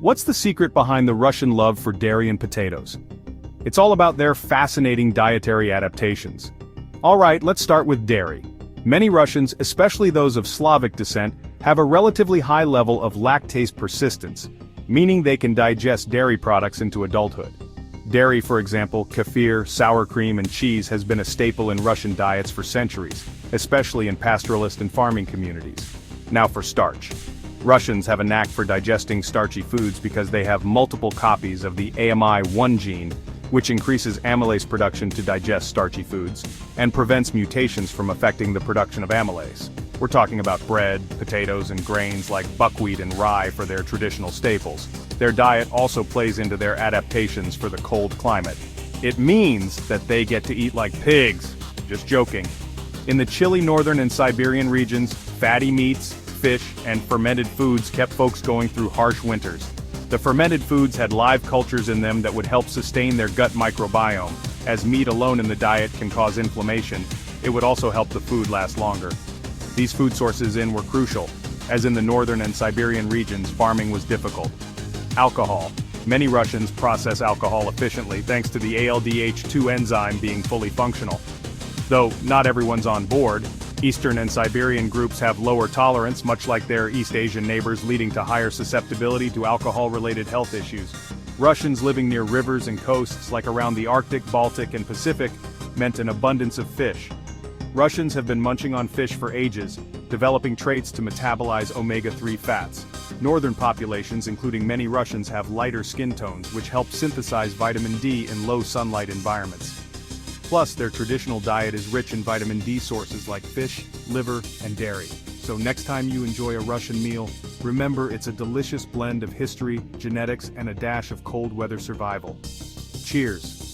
What's the secret behind the Russian love for dairy and potatoes? It's all about their fascinating dietary adaptations. Alright, let's start with dairy. Many Russians, especially those of Slavic descent, have a relatively high level of lactase persistence, meaning they can digest dairy products into adulthood. Dairy, for example, kefir, sour cream, and cheese has been a staple in Russian diets for centuries, especially in pastoralist and farming communities. Now for starch. Russians have a knack for digesting starchy foods because they have multiple copies of the AMI1 gene, which increases amylase production to digest starchy foods, and prevents mutations from affecting the production of amylase. We're talking about bread, potatoes, and grains like buckwheat and rye for their traditional staples. Their diet also plays into their adaptations for the cold climate. It means that they get to eat like pigs. Just joking. In the chilly northern and Siberian regions, fatty meats, fish, and fermented foods kept folks going through harsh winters. The fermented foods had live cultures in them that would help sustain their gut microbiome. As meat alone in the diet can cause inflammation, it would also help the food last longer. These food sources were crucial, as in the northern and Siberian regions farming was difficult. Alcohol. Many Russians process alcohol efficiently thanks to the ALDH2 enzyme being fully functional. Though not everyone's on board, Eastern and Siberian groups have lower tolerance, much like their East Asian neighbors, leading to higher susceptibility to alcohol-related health issues. Russians living near rivers and coasts like around the Arctic, Baltic, and Pacific meant an abundance of fish. Russians have been munching on fish for ages, developing traits to metabolize omega-3 fats. Northern populations, including many Russians, have lighter skin tones, which help synthesize vitamin D in low sunlight environments. Plus, their traditional diet is rich in vitamin D sources like fish, liver, and dairy. So next time you enjoy a Russian meal, remember it's a delicious blend of history, genetics, and a dash of cold weather survival. Cheers!